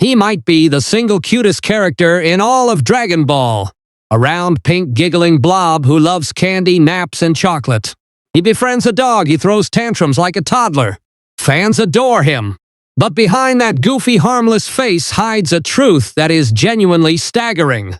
He might be the single cutest character in all of Dragon Ball. A round, pink, giggling blob who loves candy, naps, and chocolate. He befriends a dog, he throws tantrums like a toddler. Fans adore him. But behind that goofy, harmless face hides a truth that is genuinely staggering.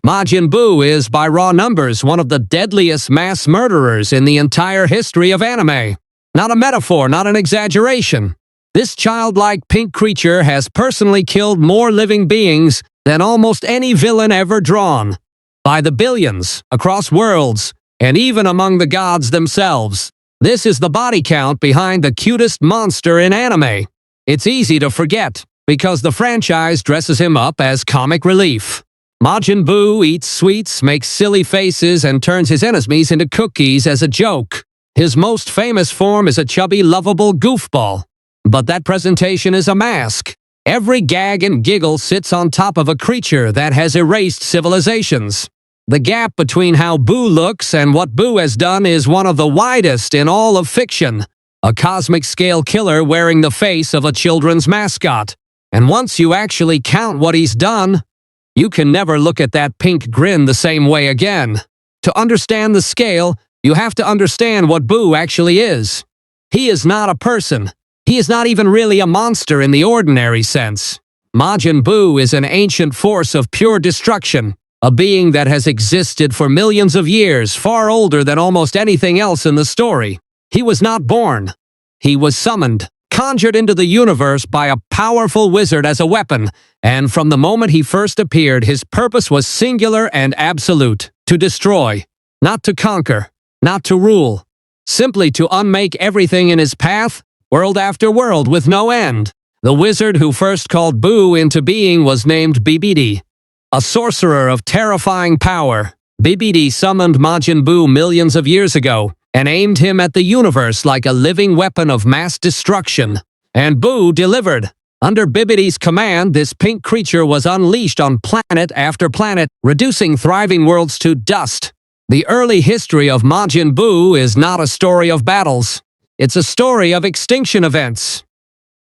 Majin Buu is, by raw numbers, one of the deadliest mass murderers in the entire history of anime. Not a metaphor, not an exaggeration. This childlike pink creature has personally killed more living beings than almost any villain ever drawn. By the billions, across worlds, and even among the gods themselves. This is the body count behind the cutest monster in anime. It's easy to forget, because the franchise dresses him up as comic relief. Majin Buu eats sweets, makes silly faces, and turns his enemies into cookies as a joke. His most famous form is a chubby, lovable goofball. But that presentation is a mask. Every gag and giggle sits on top of a creature that has erased civilizations. The gap between how Buu looks and what Buu has done is one of the widest in all of fiction. A cosmic-scale killer wearing the face of a children's mascot. And once you actually count what he's done, you can never look at that pink grin the same way again. To understand the scale, you have to understand what Buu actually is. He is not a person. He is not even really a monster in the ordinary sense. Majin Buu is an ancient force of pure destruction, a being that has existed for millions of years, far older than almost anything else in the story. He was not born. He was summoned, conjured into the universe by a powerful wizard as a weapon, and from the moment he first appeared, his purpose was singular and absolute: to destroy, not to conquer, not to rule, simply to unmake everything in his path, world after world with no end. The wizard who first called Buu into being was named BBD, a sorcerer of terrifying power. BBD summoned Majin Buu millions of years ago and aimed him at the universe like a living weapon of mass destruction. And Buu delivered. Under BBD's command, this pink creature was unleashed on planet after planet, reducing thriving worlds to dust. The early history of Majin Buu is not a story of battles. It's a story of extinction events.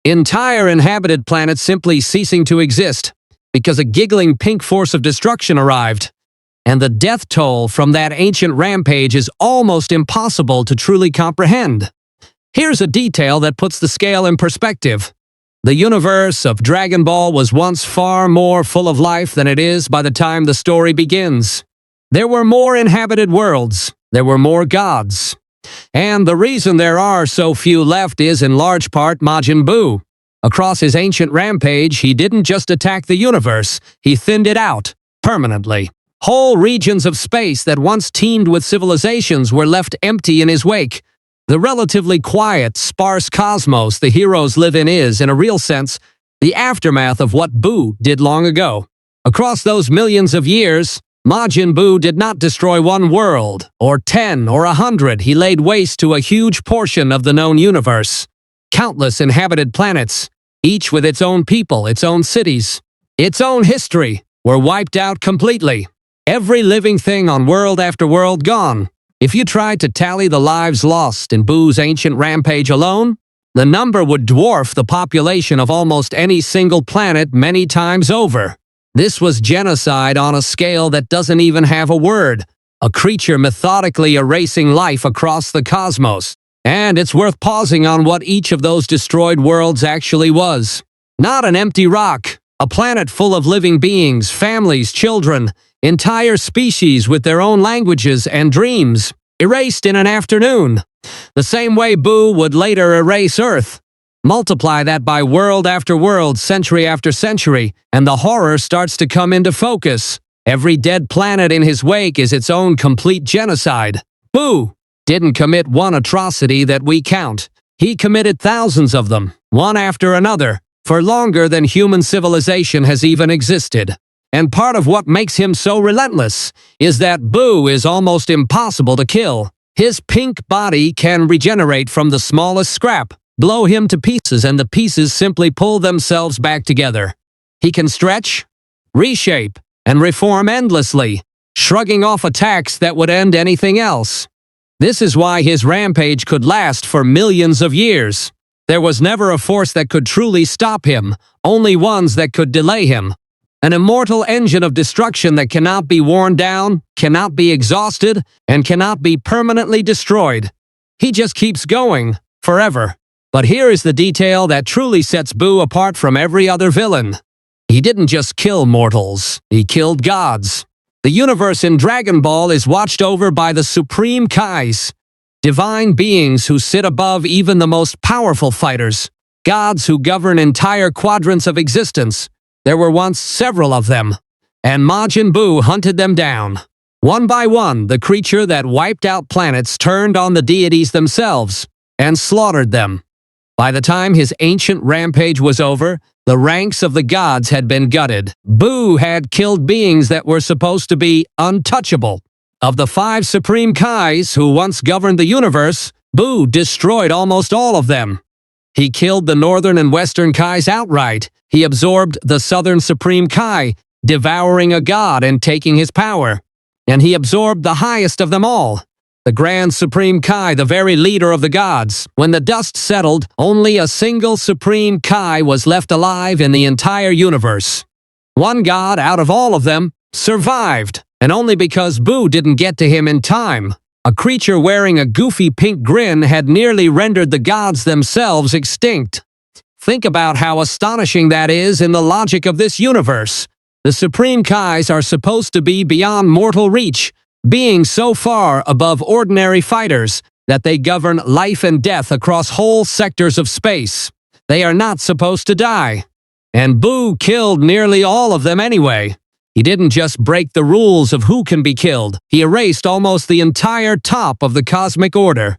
Entire inhabited planets simply ceasing to exist because a giggling pink force of destruction arrived. And the death toll from that ancient rampage is almost impossible to truly comprehend. Here's a detail that puts the scale in perspective. The universe of Dragon Ball was once far more full of life than it is by the time the story begins. There were more inhabited worlds. There were more gods. And the reason there are so few left is in large part Majin Buu. Across his ancient rampage, he didn't just attack the universe, he thinned it out, permanently. Whole regions of space that once teemed with civilizations were left empty in his wake. The relatively quiet, sparse cosmos the heroes live in is, in a real sense, the aftermath of what Buu did long ago. Across those millions of years, Majin Buu did not destroy one world, or 10, or 100. He laid waste to a huge portion of the known universe. Countless inhabited planets, each with its own people, its own cities, its own history, were wiped out completely. Every living thing on world after world gone. If you tried to tally the lives lost in Buu's ancient rampage alone, the number would dwarf the population of almost any single planet many times over. This was genocide on a scale that doesn't even have a word, a creature methodically erasing life across the cosmos. And it's worth pausing on what each of those destroyed worlds actually was. Not an empty rock, a planet full of living beings, families, children, entire species with their own languages and dreams, erased in an afternoon. The same way Buu would later erase Earth. Multiply that by world after world, century after century, and the horror starts to come into focus. Every dead planet in his wake is its own complete genocide. Buu didn't commit one atrocity that we count. He committed thousands of them, one after another, for longer than human civilization has even existed. And part of what makes him so relentless is that Buu is almost impossible to kill. His pink body can regenerate from the smallest scrap, blow him to pieces, and the pieces simply pull themselves back together. He can stretch, reshape, and reform endlessly, shrugging off attacks that would end anything else. This is why his rampage could last for millions of years. There was never a force that could truly stop him, only ones that could delay him. An immortal engine of destruction that cannot be worn down, cannot be exhausted, and cannot be permanently destroyed. He just keeps going, forever. But here is the detail that truly sets Buu apart from every other villain. He didn't just kill mortals, he killed gods. The universe in Dragon Ball is watched over by the Supreme Kais, divine beings who sit above even the most powerful fighters, gods who govern entire quadrants of existence. There were once several of them, and Majin Buu hunted them down. One by one, the creature that wiped out planets turned on the deities themselves and slaughtered them. By the time his ancient rampage was over, the ranks of the gods had been gutted. Buu had killed beings that were supposed to be untouchable. Of the 5 Supreme Kais who once governed the universe, Buu destroyed almost all of them. He killed the Northern and Western Kais outright. He absorbed the Southern Supreme Kai, devouring a god and taking his power. And he absorbed the highest of them all, the Grand Supreme Kai, the very leader of the gods. When the dust settled, only a single Supreme Kai was left alive in the entire universe. One god out of all of them survived, and only because Buu didn't get to him in time. A creature wearing a goofy pink grin had nearly rendered the gods themselves extinct. Think about how astonishing that is in the logic of this universe. The Supreme Kais are supposed to be beyond mortal reach, being so far above ordinary fighters that they govern life and death across whole sectors of space. They are not supposed to die. And Buu killed nearly all of them anyway. He didn't just break the rules of who can be killed, he erased almost the entire top of the cosmic order.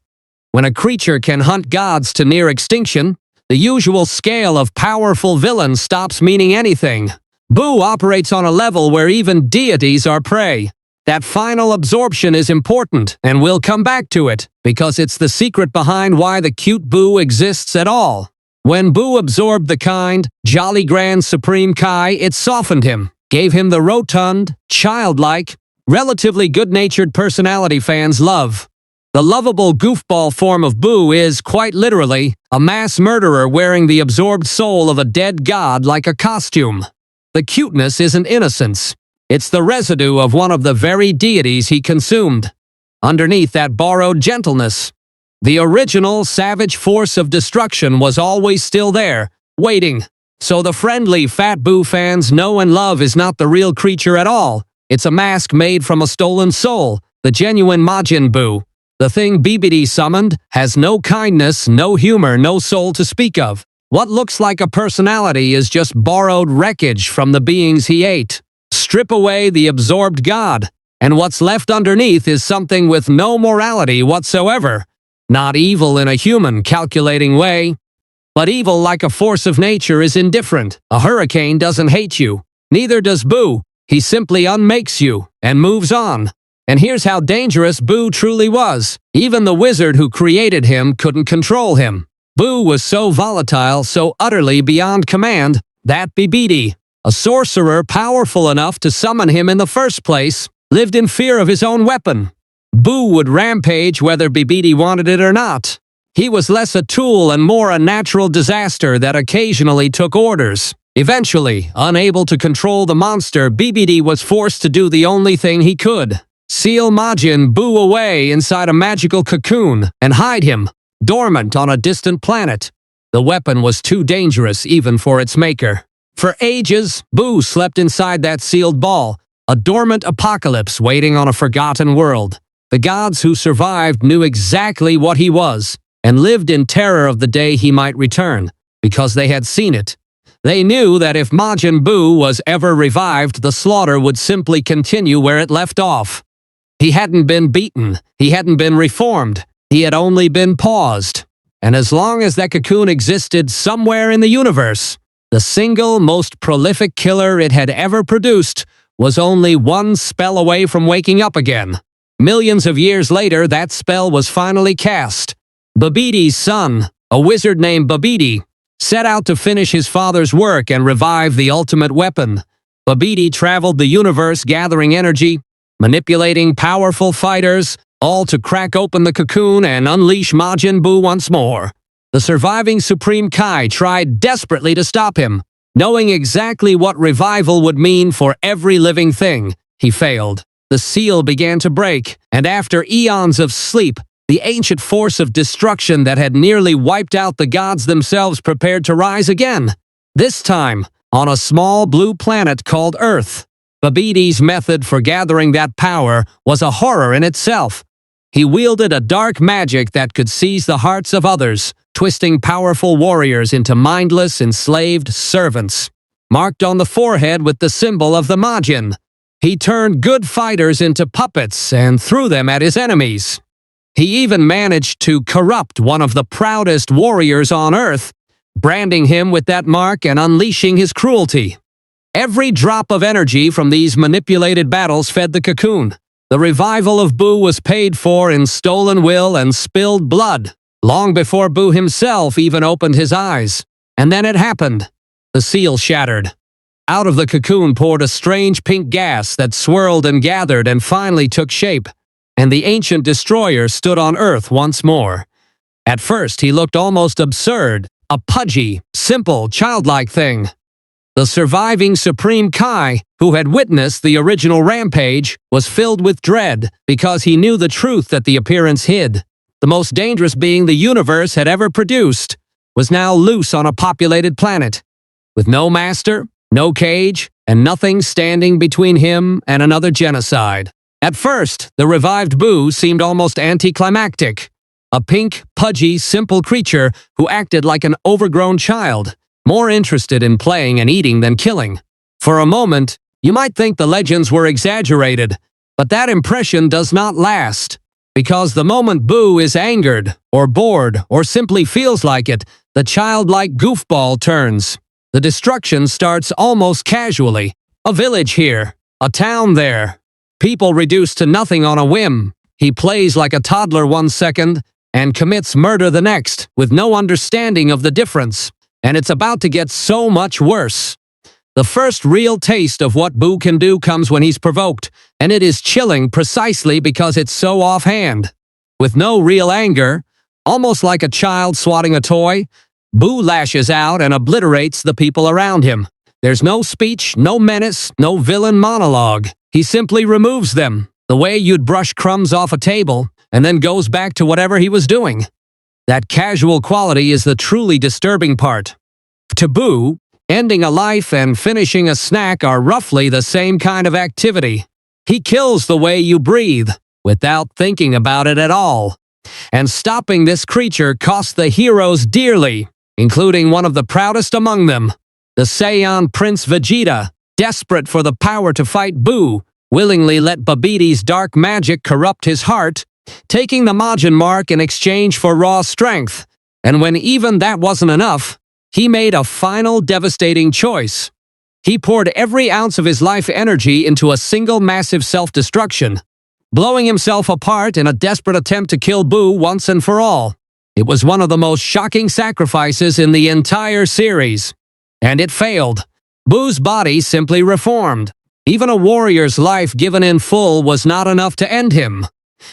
When a creature can hunt gods to near extinction, the usual scale of powerful villains stops meaning anything. Buu operates on a level where even deities are prey. That final absorption is important, and we'll come back to it, because it's the secret behind why the cute Buu exists at all. When Buu absorbed the kind, jolly Grand Supreme Kai, it softened him, gave him the rotund, childlike, relatively good-natured personality fans love. The lovable goofball form of Buu is, quite literally, a mass murderer wearing the absorbed soul of a dead god like a costume. The cuteness isn't innocence. It's the residue of one of the very deities he consumed. Underneath that borrowed gentleness, the original savage force of destruction was always still there, waiting. So the friendly Fat Buu fans know and love is not the real creature at all. It's a mask made from a stolen soul, the genuine Majin Buu. The thing BBD summoned has no kindness, no humor, no soul to speak of. What looks like a personality is just borrowed wreckage from the beings he ate. Strip away the absorbed god, and what's left underneath is something with no morality whatsoever. Not evil in a human, calculating way, but evil like a force of nature is indifferent. A hurricane doesn't hate you. Neither does Buu. He simply unmakes you and moves on. And here's how dangerous Buu truly was. Even the wizard who created him couldn't control him. Buu was so volatile, so utterly beyond command, that BBD, a sorcerer powerful enough to summon him in the first place, lived in fear of his own weapon. Buu would rampage whether BBD wanted it or not. He was less a tool and more a natural disaster that occasionally took orders. Eventually, unable to control the monster, BBD was forced to do the only thing he could: seal Majin Buu away inside a magical cocoon and hide him, dormant on a distant planet. The weapon was too dangerous even for its maker. For ages, Buu slept inside that sealed ball, a dormant apocalypse waiting on a forgotten world. The gods who survived knew exactly what he was, and lived in terror of the day he might return, because they had seen it. They knew that if Majin Buu was ever revived, the slaughter would simply continue where it left off. He hadn't been beaten, he hadn't been reformed, he had only been paused. And as long as that cocoon existed somewhere in the universe, the single most prolific killer it had ever produced was only one spell away from waking up again. Millions of years later, that spell was finally cast. BBD's son, a wizard named BBD, set out to finish his father's work and revive the ultimate weapon. BBD traveled the universe gathering energy, manipulating powerful fighters, all to crack open the cocoon and unleash Majin Buu once more. The surviving Supreme Kai tried desperately to stop him. Knowing exactly what revival would mean for every living thing, he failed. The seal began to break, and after eons of sleep, the ancient force of destruction that had nearly wiped out the gods themselves prepared to rise again. This time, on a small blue planet called Earth. Babbidi's method for gathering that power was a horror in itself. He wielded a dark magic that could seize the hearts of others, twisting powerful warriors into mindless, enslaved servants. Marked on the forehead with the symbol of the Majin, he turned good fighters into puppets and threw them at his enemies. He even managed to corrupt one of the proudest warriors on Earth, branding him with that mark and unleashing his cruelty. Every drop of energy from these manipulated battles fed the cocoon. The revival of Buu was paid for in stolen will and spilled blood, long before Buu himself even opened his eyes. And then it happened. The seal shattered. Out of the cocoon poured a strange pink gas that swirled and gathered and finally took shape, and the ancient destroyer stood on Earth once more. At first, he looked almost absurd, a pudgy, simple, childlike thing. The surviving Supreme Kai, who had witnessed the original rampage, was filled with dread because he knew the truth that the appearance hid. The most dangerous being the universe had ever produced was now loose on a populated planet, with no master, no cage, and nothing standing between him and another genocide. At first, the revived Buu seemed almost anticlimactic. A pink, pudgy, simple creature who acted like an overgrown child, more interested in playing and eating than killing. For a moment, you might think the legends were exaggerated, but that impression does not last. Because the moment Buu is angered, or bored, or simply feels like it, the childlike goofball turns. The destruction starts almost casually. A village here, a town there. People reduced to nothing on a whim. He plays like a toddler one second and commits murder the next, with no understanding of the difference. And it's about to get so much worse. The first real taste of what Buu can do comes when he's provoked, and it is chilling precisely because it's so offhand. With no real anger, almost like a child swatting a toy, Buu lashes out and obliterates the people around him. There's no speech, no menace, no villain monologue. He simply removes them, the way you'd brush crumbs off a table, and then goes back to whatever he was doing. That casual quality is the truly disturbing part. To Buu, ending a life and finishing a snack are roughly the same kind of activity. He kills the way you breathe, without thinking about it at all. And stopping this creature cost the heroes dearly, including one of the proudest among them, the Saiyan Prince Vegeta, desperate for the power to fight Buu, willingly let Babbidi's dark magic corrupt his heart, taking the Majin mark in exchange for raw strength. And when even that wasn't enough, he made a final devastating choice. He poured every ounce of his life energy into a single massive self-destruction, blowing himself apart in a desperate attempt to kill Buu once and for all. It was one of the most shocking sacrifices in the entire series. And it failed. Buu's body simply reformed. Even a warrior's life given in full was not enough to end him.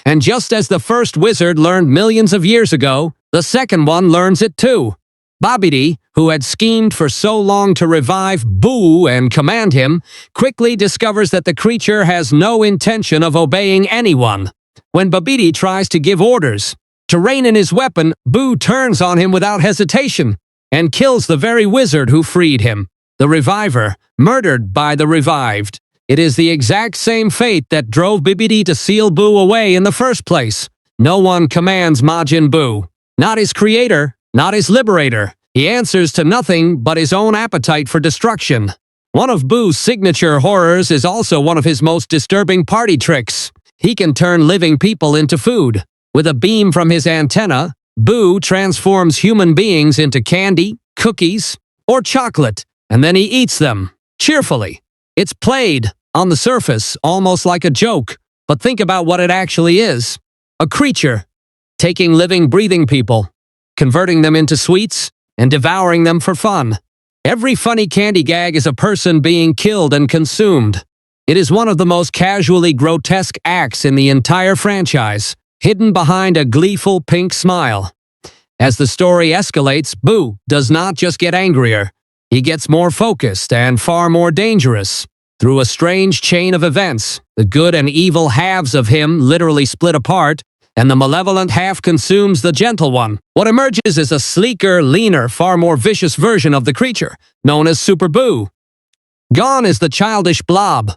And just as the first wizard learned millions of years ago, the second one learns it too. Babbidi, who had schemed for so long to revive Buu and command him, quickly discovers that the creature has no intention of obeying anyone. When Babbidi tries to give orders to rein in his weapon, Buu turns on him without hesitation and kills the very wizard who freed him. The reviver, murdered by the revived. It is the exact same fate that drove Babbidi to seal Buu away in the first place. No one commands Majin Buu. Not his creator, not his liberator. He answers to nothing but his own appetite for destruction. One of Buu's signature horrors is also one of his most disturbing party tricks. He can turn living people into food. With a beam from his antenna, Buu transforms human beings into candy, cookies, or chocolate, and then he eats them, cheerfully. It's played, on the surface, almost like a joke, but think about what it actually is. A creature, taking living, breathing people, converting them into sweets, and devouring them for fun. Every funny candy gag is a person being killed and consumed. It is one of the most casually grotesque acts in the entire franchise, hidden behind a gleeful pink smile. As the story escalates, Buu does not just get angrier. He gets more focused and far more dangerous. Through a strange chain of events, the good and evil halves of him literally split apart, and the malevolent half consumes the gentle one. What emerges is a sleeker, leaner, far more vicious version of the creature, known as Super Buu. Gone is the childish blob.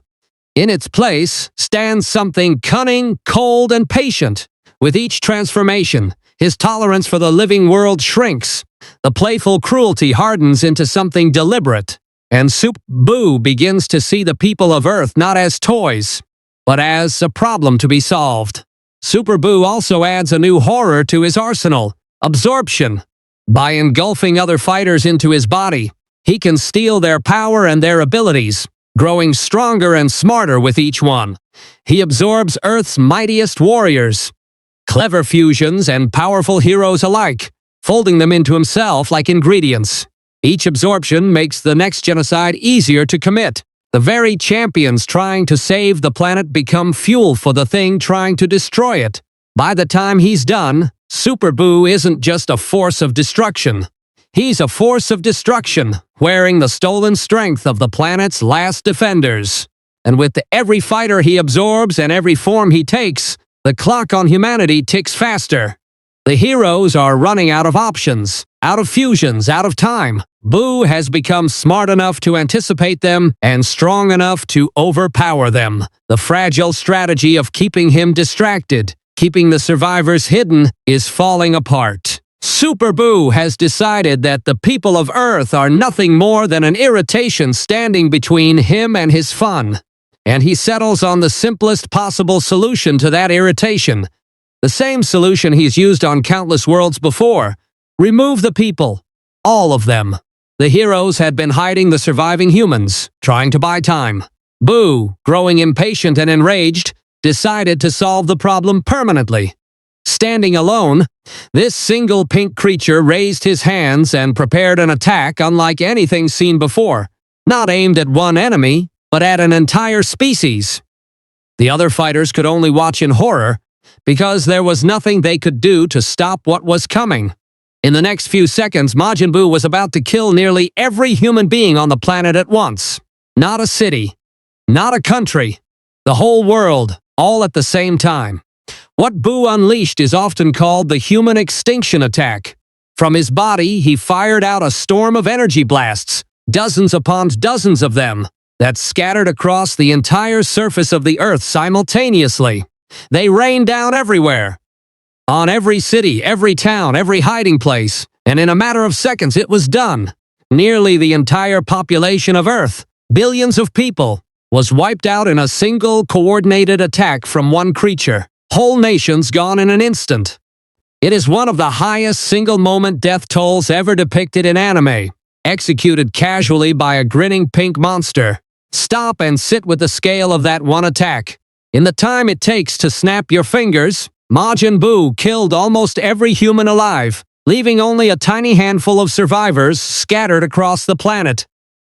In its place stands something cunning, cold, and patient. With each transformation, his tolerance for the living world shrinks. The playful cruelty hardens into something deliberate, and Super Buu begins to see the people of Earth not as toys, but as a problem to be solved. Super Buu also adds a new horror to his arsenal: absorption. By engulfing other fighters into his body, he can steal their power and their abilities, growing stronger and smarter with each one. He absorbs Earth's mightiest warriors, clever fusions and powerful heroes alike, folding them into himself like ingredients. Each absorption makes the next genocide easier to commit. The very champions trying to save the planet become fuel for the thing trying to destroy it. By the time he's done, Super Buu isn't just a force of destruction. He's a force of destruction, wearing the stolen strength of the planet's last defenders. And with every fighter he absorbs and every form he takes, the clock on humanity ticks faster. The heroes are running out of options, out of fusions, out of time. Buu has become smart enough to anticipate them and strong enough to overpower them. The fragile strategy of keeping him distracted, keeping the survivors hidden, is falling apart. Super Buu has decided that the people of Earth are nothing more than an irritation standing between him and his fun. And he settles on the simplest possible solution to that irritation. The same solution he's used on countless worlds before. Remove the people. All of them. The heroes had been hiding the surviving humans, trying to buy time. Buu, growing impatient and enraged, decided to solve the problem permanently. Standing alone, this single pink creature raised his hands and prepared an attack unlike anything seen before, not aimed at one enemy, but at an entire species. The other fighters could only watch in horror, because there was nothing they could do to stop what was coming. In the next few seconds, Majin Buu was about to kill nearly every human being on the planet at once. Not a city, not a country, the whole world, all at the same time. What Buu unleashed is often called the Human Extinction Attack. From his body, he fired out a storm of energy blasts, dozens upon dozens of them, that scattered across the entire surface of the Earth simultaneously. They rained down everywhere. On every city, every town, every hiding place, and in a matter of seconds it was done. Nearly the entire population of Earth, billions of people, was wiped out in a single coordinated attack from one creature. Whole nations gone in an instant. It is one of the highest single-moment death tolls ever depicted in anime, executed casually by a grinning pink monster. Stop and sit with the scale of that one attack. In the time it takes to snap your fingers, Majin Buu killed almost every human alive, leaving only a tiny handful of survivors scattered across the planet.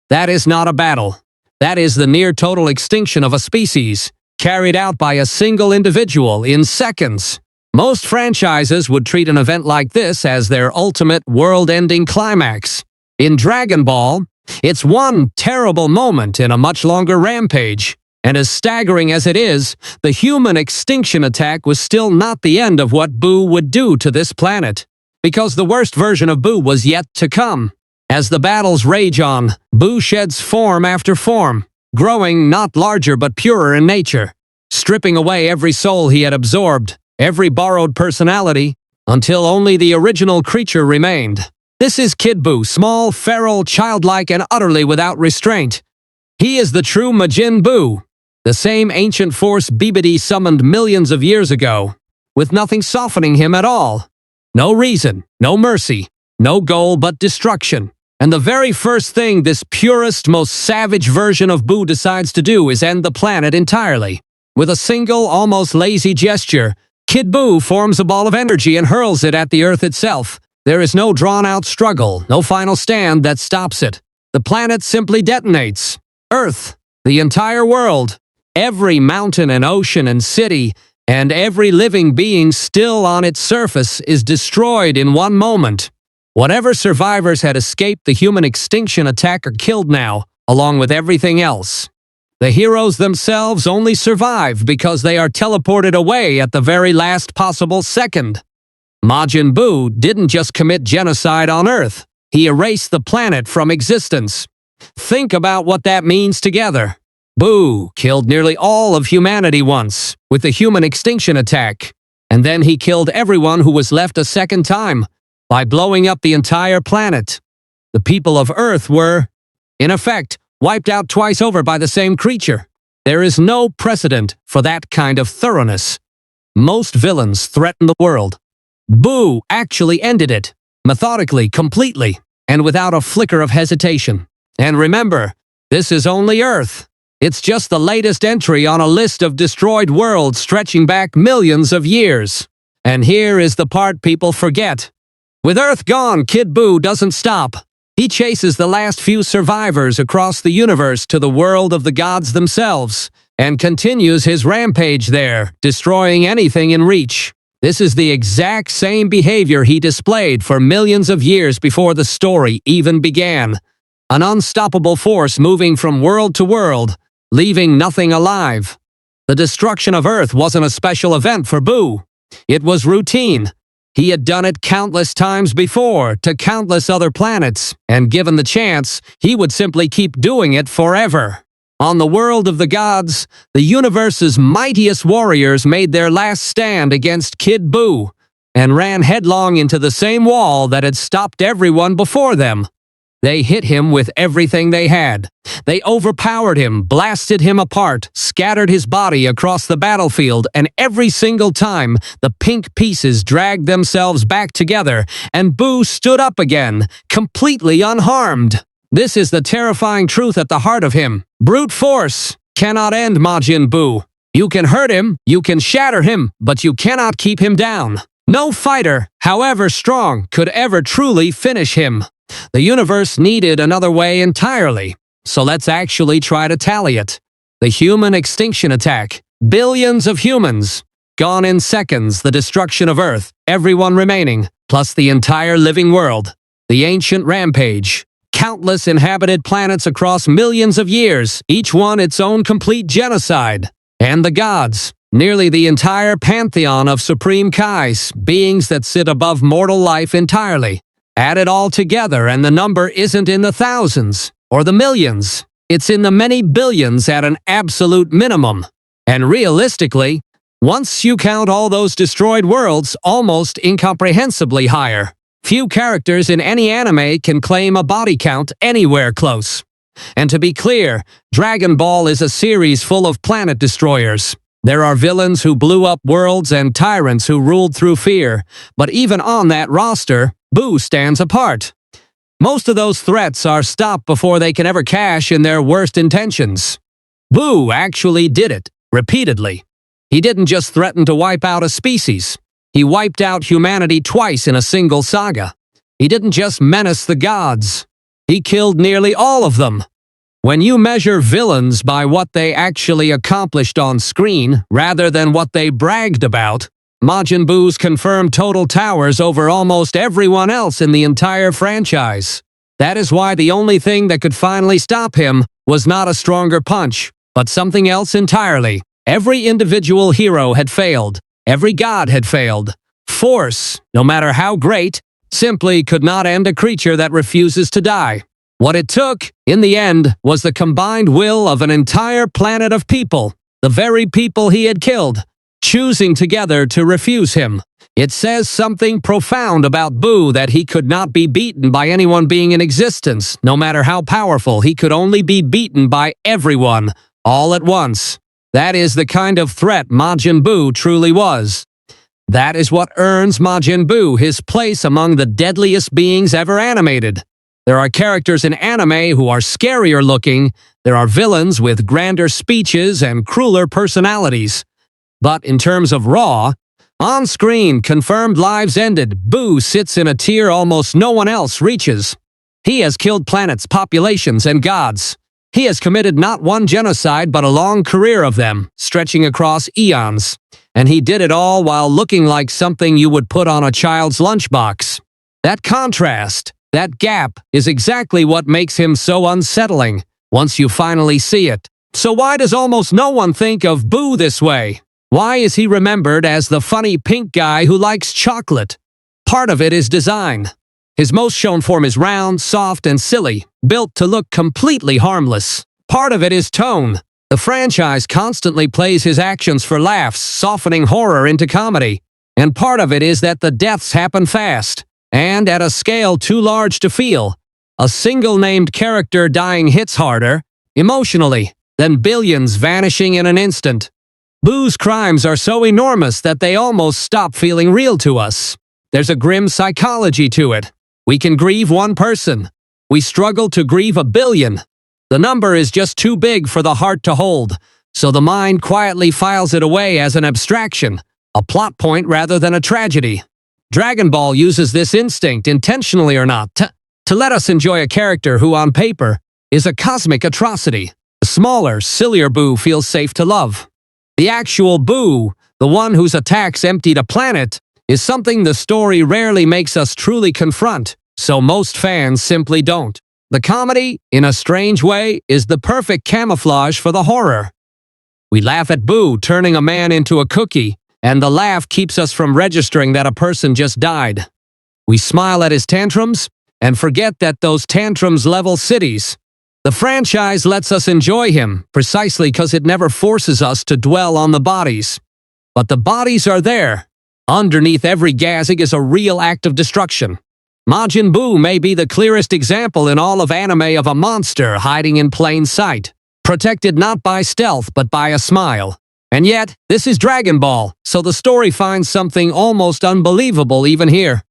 That is not a battle. That is the near-total extinction of a species, carried out by a single individual in seconds. Most franchises would treat an event like this as their ultimate world-ending climax. In Dragon Ball, it's one terrible moment in a much longer rampage. And as staggering as it is, the Human Extinction Attack was still not the end of what Buu would do to this planet. Because the worst version of Buu was yet to come. As the battles rage on, Buu sheds form after form, growing not larger but purer in nature, stripping away every soul he had absorbed, every borrowed personality, until only the original creature remained. This is Kid Buu, small, feral, childlike, and utterly without restraint. He is the true Majin Buu. The same ancient force Bibidi summoned millions of years ago, with nothing softening him at all. No reason, no mercy, no goal but destruction. And the very first thing this purest, most savage version of Buu decides to do is end the planet entirely. With a single, almost lazy gesture, Kid Buu forms a ball of energy and hurls it at the Earth itself. There is no drawn-out struggle, no final stand that stops it. The planet simply detonates. Earth, the entire world, every mountain and ocean and city, and every living being still on its surface is destroyed in one moment. Whatever survivors had escaped the human extinction attack are killed now, along with everything else. The heroes themselves only survive because they are teleported away at the very last possible second. Majin Buu didn't just commit genocide on Earth, he erased the planet from existence. Think about what that means together. Buu killed nearly all of humanity once, with the Human Extinction Attack, and then he killed everyone who was left a second time, by blowing up the entire planet. The people of Earth were, in effect, wiped out twice over by the same creature. There is no precedent for that kind of thoroughness. Most villains threaten the world. Buu actually ended it, methodically, completely, and without a flicker of hesitation. And remember, this is only Earth. It's just the latest entry on a list of destroyed worlds stretching back millions of years. And here is the part people forget. With Earth gone, Kid Buu doesn't stop. He chases the last few survivors across the universe to the world of the gods themselves, and continues his rampage there, destroying anything in reach. This is the exact same behavior he displayed for millions of years before the story even began. An unstoppable force moving from world to world, leaving nothing alive. The destruction of Earth wasn't a special event for Buu. It was routine. He had done it countless times before, to countless other planets, and given the chance, he would simply keep doing it forever. On the world of the gods, the universe's mightiest warriors made their last stand against Kid Buu, and ran headlong into the same wall that had stopped everyone before them. They hit him with everything they had. They overpowered him, blasted him apart, scattered his body across the battlefield, and every single time, the pink pieces dragged themselves back together, and Buu stood up again, completely unharmed. This is the terrifying truth at the heart of him. Brute force cannot end Majin Buu. You can hurt him, you can shatter him, but you cannot keep him down. No fighter, however strong, could ever truly finish him. The universe needed another way entirely, so let's actually try to tally it. The Human Extinction Attack. Billions of humans. Gone in seconds, the destruction of Earth, everyone remaining, plus the entire living world. The Ancient Rampage. Countless inhabited planets across millions of years, each one its own complete genocide. And the gods. Nearly the entire pantheon of supreme Kais, beings that sit above mortal life entirely. Add it all together and the number isn't in the thousands or the millions. It's in the many billions at an absolute minimum. And realistically, once you count all those destroyed worlds, almost incomprehensibly higher. Few characters in any anime can claim a body count anywhere close. And to be clear, Dragon Ball is a series full of planet destroyers. There are villains who blew up worlds and tyrants who ruled through fear, but even on that roster, Buu stands apart. Most of those threats are stopped before they can ever cash in their worst intentions. Buu actually did it, repeatedly. He didn't just threaten to wipe out a species. He wiped out humanity twice in a single saga. He didn't just menace the gods. He killed nearly all of them. When you measure villains by what they actually accomplished on screen, rather than what they bragged about, Majin Buu's confirmed total towers over almost everyone else in the entire franchise. That is why the only thing that could finally stop him was not a stronger punch, but something else entirely. Every individual hero had failed. Every god had failed. Force, no matter how great, simply could not end a creature that refuses to die. What it took, in the end, was the combined will of an entire planet of people, the very people he had killed, choosing together to refuse him. It says something profound about Buu that he could not be beaten by anyone being in existence, no matter how powerful. He could only be beaten by everyone, all at once. That is the kind of threat Majin Buu truly was. That is what earns Majin Buu his place among the deadliest beings ever animated. There are characters in anime who are scarier looking. There are villains with grander speeches and crueler personalities. But in terms of raw, on-screen, confirmed lives ended, Buu sits in a tier almost no one else reaches. He has killed planets, populations, and gods. He has committed not one genocide but a long career of them, stretching across eons. And he did it all while looking like something you would put on a child's lunchbox. That contrast, that gap, is exactly what makes him so unsettling once you finally see it. So why does almost no one think of Buu this way? Why is he remembered as the funny pink guy who likes chocolate? Part of it is design. His most shown form is round, soft, and silly, built to look completely harmless. Part of it is tone. The franchise constantly plays his actions for laughs, softening horror into comedy. And part of it is that the deaths happen fast, and at a scale too large to feel. A single named character dying hits harder, emotionally, than billions vanishing in an instant. Buu's crimes are so enormous that they almost stop feeling real to us. There's a grim psychology to it. We can grieve one person. We struggle to grieve a billion. The number is just too big for the heart to hold, so the mind quietly files it away as an abstraction, a plot point rather than a tragedy. Dragon Ball uses this instinct, intentionally or not, to let us enjoy a character who, on paper, is a cosmic atrocity. The smaller, sillier Buu feels safe to love. The actual Buu, the one whose attacks emptied a planet, is something the story rarely makes us truly confront, so most fans simply don't. The comedy, in a strange way, is the perfect camouflage for the horror. We laugh at Buu turning a man into a cookie, and the laugh keeps us from registering that a person just died. We smile at his tantrums, and forget that those tantrums level cities. The franchise lets us enjoy him, precisely because it never forces us to dwell on the bodies. But the bodies are there. Underneath every gazig is a real act of destruction. Majin Buu may be the clearest example in all of anime of a monster hiding in plain sight, protected not by stealth but by a smile. And yet, this is Dragon Ball, so the story finds something almost unbelievable even here.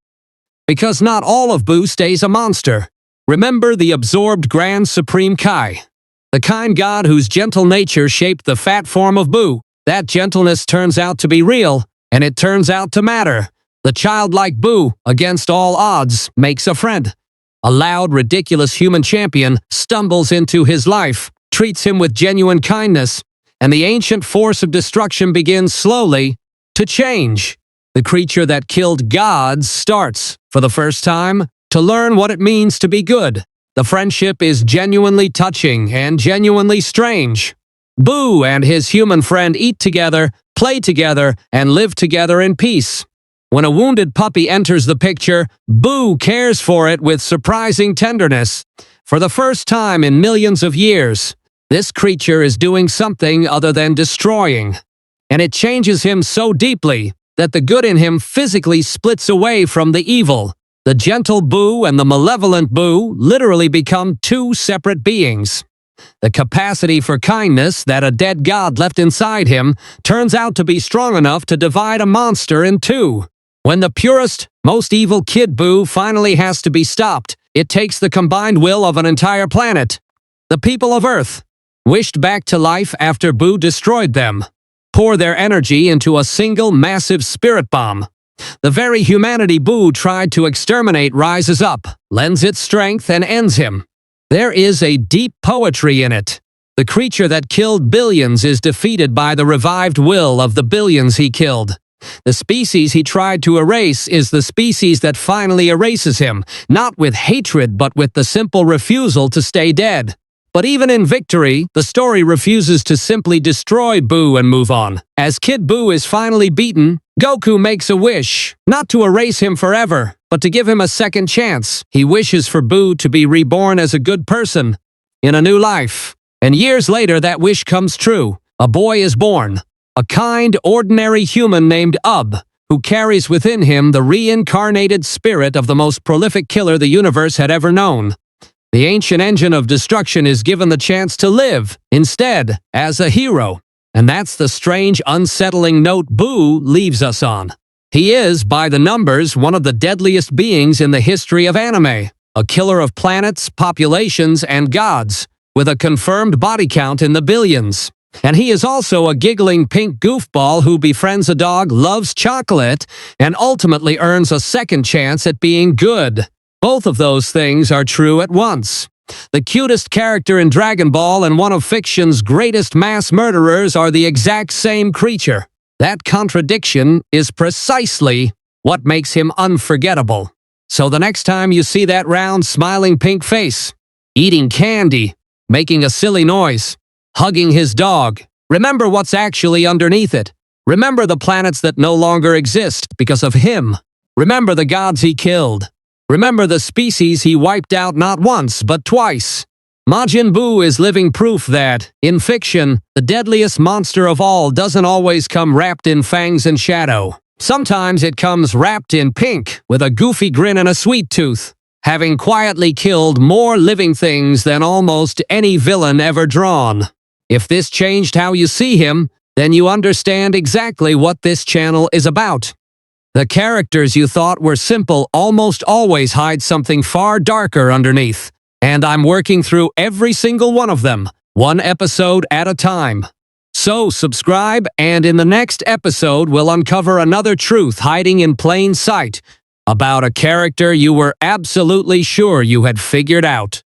Because not all of Buu stays a monster. Remember the absorbed Grand Supreme Kai, the kind god whose gentle nature shaped the fat form of Buu. That gentleness turns out to be real, and it turns out to matter. The childlike Buu, against all odds, makes a friend. A loud, ridiculous human champion stumbles into his life, treats him with genuine kindness, and the ancient force of destruction begins slowly to change. The creature that killed gods starts, for the first time, to learn what it means to be good. The friendship is genuinely touching and genuinely strange. Buu and his human friend eat together, play together, and live together in peace. When a wounded puppy enters the picture, Buu cares for it with surprising tenderness. For the first time in millions of years, this creature is doing something other than destroying. And it changes him so deeply that the good in him physically splits away from the evil. The gentle Buu and the malevolent Buu literally become two separate beings. The capacity for kindness that a dead god left inside him turns out to be strong enough to divide a monster in two. When the purest, most evil Kid Buu finally has to be stopped, it takes the combined will of an entire planet. The people of Earth, wished back to life after Buu destroyed them, pour their energy into a single massive spirit bomb. The very humanity Buu tried to exterminate rises up, lends its strength, and ends him. There is a deep poetry in it. The creature that killed billions is defeated by the revived will of the billions he killed. The species he tried to erase is the species that finally erases him, not with hatred but with the simple refusal to stay dead. But even in victory, the story refuses to simply destroy Buu and move on. As Kid Buu is finally beaten, Goku makes a wish, not to erase him forever, but to give him a second chance. He wishes for Buu to be reborn as a good person, in a new life. And years later, that wish comes true. A boy is born, a kind, ordinary human named Ub, who carries within him the reincarnated spirit of the most prolific killer the universe had ever known. The ancient engine of destruction is given the chance to live, instead, as a hero. And that's the strange, unsettling note Buu leaves us on. He is, by the numbers, one of the deadliest beings in the history of anime. A killer of planets, populations, and gods, with a confirmed body count in the billions. And he is also a giggling pink goofball who befriends a dog, loves chocolate, and ultimately earns a second chance at being good. Both of those things are true at once. The cutest character in Dragon Ball and one of fiction's greatest mass murderers are the exact same creature. That contradiction is precisely what makes him unforgettable. So the next time you see that round, smiling pink face, eating candy, making a silly noise, hugging his dog, remember what's actually underneath it. Remember the planets that no longer exist because of him. Remember the gods he killed. Remember the species he wiped out not once, but twice. Majin Buu is living proof that, in fiction, the deadliest monster of all doesn't always come wrapped in fangs and shadow. Sometimes it comes wrapped in pink, with a goofy grin and a sweet tooth, having quietly killed more living things than almost any villain ever drawn. If this changed how you see him, then you understand exactly what this channel is about. The characters you thought were simple almost always hide something far darker underneath, and I'm working through every single one of them, one episode at a time. So subscribe, and in the next episode we'll uncover another truth hiding in plain sight about a character you were absolutely sure you had figured out.